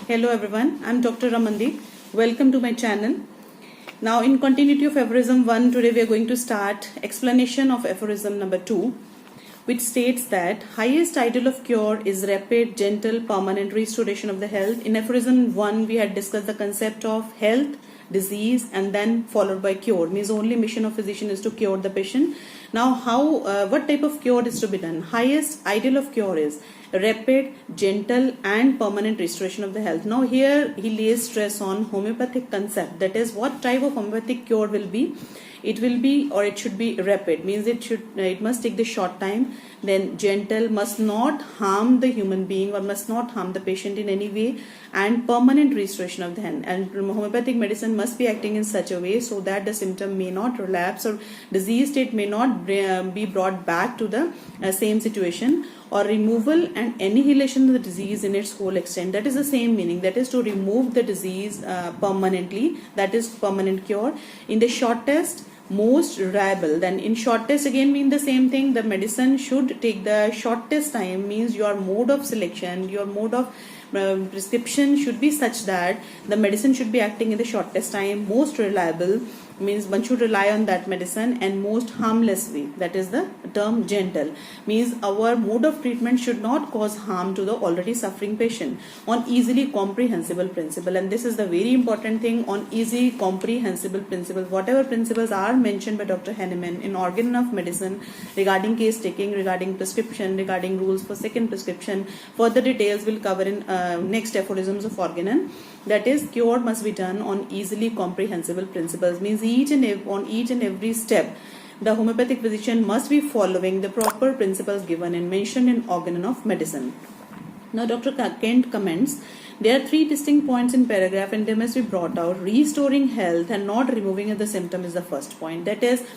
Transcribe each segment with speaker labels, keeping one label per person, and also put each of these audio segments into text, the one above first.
Speaker 1: Hello everyone, I'm Dr. Ramandeep. Welcome to my channel. Now in continuity of aphorism 1, today we are going to start explanation of aphorism number 2, which states that highest ideal of cure is rapid, gentle, permanent restoration of the health. In aphorism 1, we had discussed the concept of health, disease and then followed by cure. Means only mission of physician is to cure the patient. Now what type of cure is to be done? Highest ideal of cure is rapid, gentle and permanent restoration of the health. Now here he lays stress on homeopathic concept, that is what type of homeopathic cure will be. It will be or it should be rapid, means it must take the short time. Then gentle, must not harm the human being or must not harm the patient in any way, and permanent restoration of the health. And homeopathic medicine must be acting in such a way so that the symptom may not relapse or disease state may not be brought back to the same situation, or removal and annihilation of the disease in its whole extent. That is the same meaning, that is to remove the disease permanently, that is permanent cure. In the shortest, most reliable. Then in shortest again mean the same thing, the medicine should take the shortest time, means your mode of selection, your mode of prescription should be such that the medicine should be acting in the shortest time. Most reliable means one should rely on that medicine, and most harmless way, that is the term gentle, means our mode of treatment should not cause harm to the already suffering patient, on easily comprehensible principle. And this is the very important thing, on easy comprehensible principle. Whatever principles are mentioned by Dr. Hahnemann in Organon of Medicine regarding case taking, regarding prescription, regarding rules for second prescription, further details will cover in next aphorisms of Organon. That is, cure must be done on easily comprehensible principles, means on each and every step the homeopathic physician must be following the proper principles given and mentioned in Organon of Medicine. Now Dr. Kent comments, there are three distinct points in paragraph and they must be brought out. Restoring health and not removing the symptom is the first point. That is,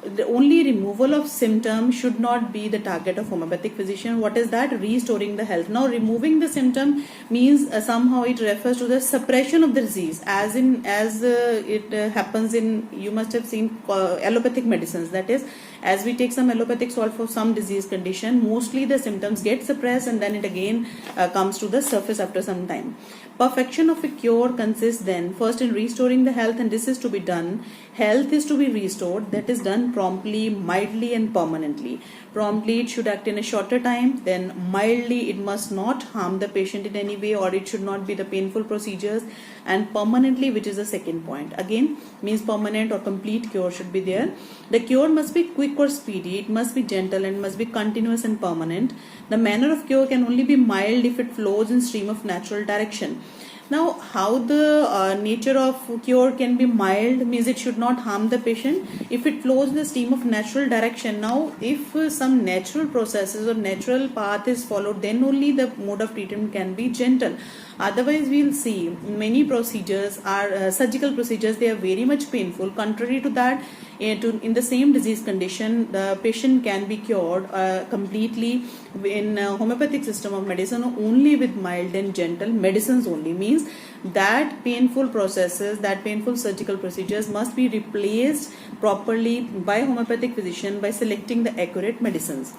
Speaker 1: the only removal of symptom should not be the target of homeopathic physician. What is that? Restoring the health. Now removing the symptom means somehow it refers to the suppression of the disease, as it happens in, you must have seen allopathic medicines. That is, as we take some allopathic salt for some disease condition, mostly the symptoms get suppressed and then it again comes to the surface after some time. Perfection of a cure consists then first in restoring the health, and this is to be done. Health is to be restored, that is done promptly, mildly and permanently. Promptly it should act in a shorter time, then mildly it must not harm the patient in any way or it should not be the painful procedures, and permanently, which is the second point, again means permanent or complete cure should be there. The cure must be quick or speedy, it must be gentle and must be continuous and permanent. The manner of cure can only be mild if it flows in stream of natural direction. Now, how the nature of cure can be mild means it should not harm the patient if it flows in the stream of natural direction. Now, if some natural processes or natural path is followed, then only the mode of treatment can be gentle. Otherwise, we will see many procedures are surgical procedures, they are very much painful. Contrary to that, in the same disease condition, the patient can be cured completely in homeopathic system of medicine only with mild and gentle medicines only. Means that painful processes, that painful surgical procedures must be replaced properly by homeopathic physician by selecting the accurate medicines,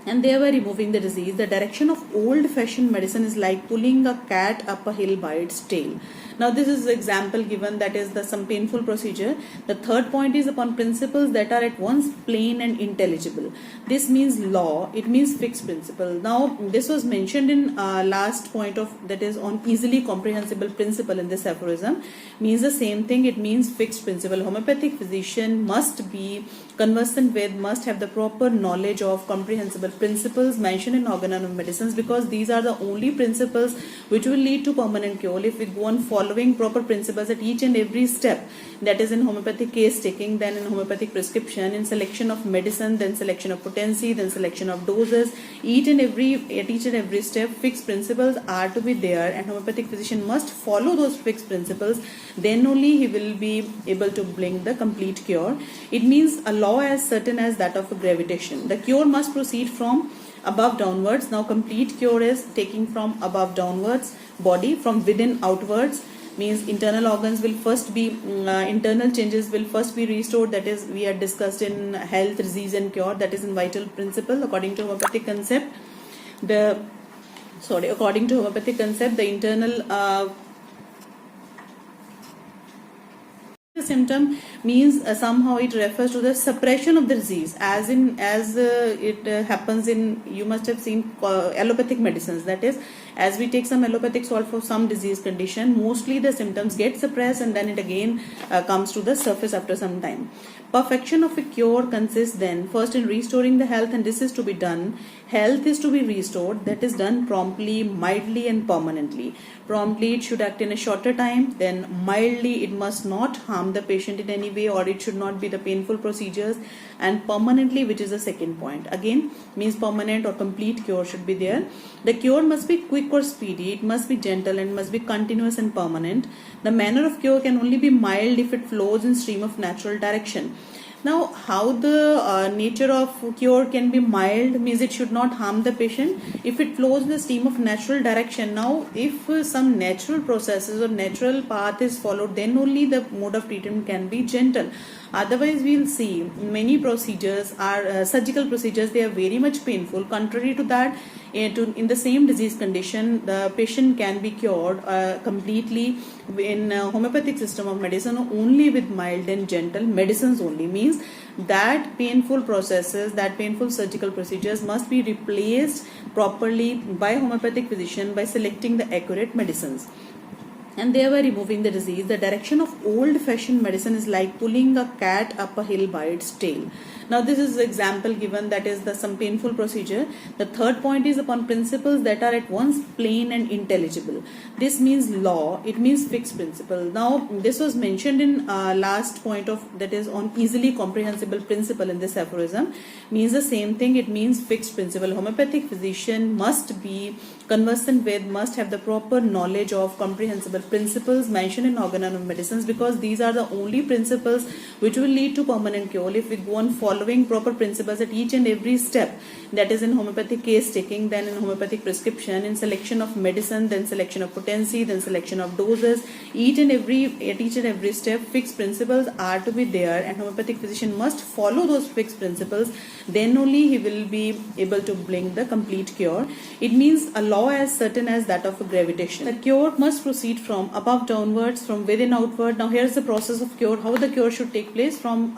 Speaker 1: and thereby removing the disease. The direction of old-fashioned medicine is like pulling a cat up a hill by its tail. Now this is the example given, that is some painful procedure. The third point is upon principles that are at once plain and intelligible. This means law, it means fixed principle. Now this was mentioned in last point of, that is on easily comprehensible principle in this aphorism, means the same thing, it means fixed principle. Homeopathic physician must be conversant with, must have the proper knowledge of comprehensible principles mentioned in Organon of Medicines, because these are the only principles which will lead to permanent cure if we go on following proper principles at each and every step. That is in homeopathic case taking, then in homeopathic prescription, in selection of medicine, then selection of potency, then selection of doses. At each and every step, fixed principles are to be there, and homeopathic physician must follow those fixed principles. Then only he will be able to bring the complete cure. It means a law as certain as that of gravitation. The cure must proceed from above downwards. Now complete cure is taking from above downwards, body from within outwards, means internal organs will first be internal changes will first be restored. That is, we had discussed in health, disease and cure, that is in vital principle according to homeopathic concept. The according to homeopathic concept, the internal symptom means somehow it refers to the suppression of the disease, as it happens in, you must have seen allopathic medicines, that is, as we take some allopathic salt for some disease condition, mostly the symptoms get suppressed and then it again comes to the surface after some time. Perfection of a cure consists then first in restoring the health, and this is to be done. Health is to be restored, that is done promptly, mildly and permanently. Promptly it should act in a shorter time, then mildly it must not harm the patient in any way, or it should not be the painful procedures, and permanently, which is the second point, again means permanent or complete cure should be there. The cure must be quick or speedy, it must be gentle and must be continuous and permanent. The manner of cure can only be mild if it flows in stream of natural direction. Now, how the nature of cure can be mild means it should not harm the patient if it flows in the stream of natural direction. Now, if some natural processes or natural path is followed, then only the mode of treatment can be gentle. Otherwise, we will see many procedures are surgical procedures, they are very much painful. Contrary to that, in the same disease condition, the patient can be cured completely in homeopathic system of medicine only with mild and gentle medicines only. Means that painful processes, that painful surgical procedures must be replaced properly by homeopathic physician by selecting the accurate medicines, and thereby removing the disease. The direction of old-fashioned medicine is like pulling a cat up a hill by its tail. Now, this is the example given, that is some painful procedure. The third point is upon principles that are at once plain and intelligible. This means law, it means fixed principle. Now, this was mentioned in last point of, that is on easily comprehensible principle in this aphorism, means the same thing, it means fixed principle. Homeopathic physician must be conversant with, must have the proper knowledge of comprehensible principles mentioned in organon of medicines, because these are the only principles which will lead to permanent cure. If we go on following proper principles at each and every step, that is in homeopathic case taking, then in homeopathic prescription, in selection of medicine, then selection of potency, then selection of doses, at each and every step fixed principles are to be there, and homeopathic physician must follow those fixed principles, then only he will be able to bring the complete cure. It means a law as certain as that of gravitation. The cure must proceed from above downwards, from within outward. Now, here's the process of cure, how the cure should take place from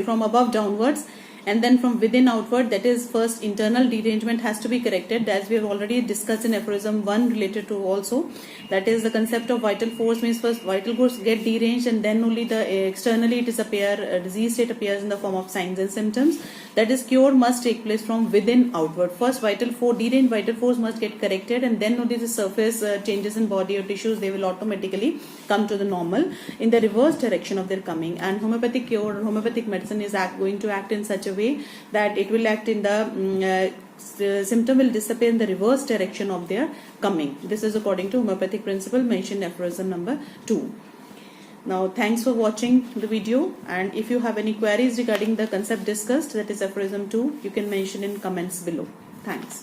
Speaker 1: from above downwards, and then from within outward. That is, first internal derangement has to be corrected, as we have already discussed in aphorism 1 related to also. That is the concept of vital force, means first vital force get deranged, and then only the externally it is disease state appears in the form of signs and symptoms. That is, cure must take place from within outward. First deranged vital force must get corrected, and then only the surface changes in body or tissues, they will automatically come to the normal in the reverse direction of their coming. And homeopathic cure or homeopathic medicine is going to act in such a way that it will act in the symptom will disappear in the reverse direction of their coming. This is according to homeopathic principle mentioned in aphorism number 2. Now, thanks for watching the video, and if you have any queries regarding the concept discussed, that is aphorism 2, you can mention in comments below. Thanks.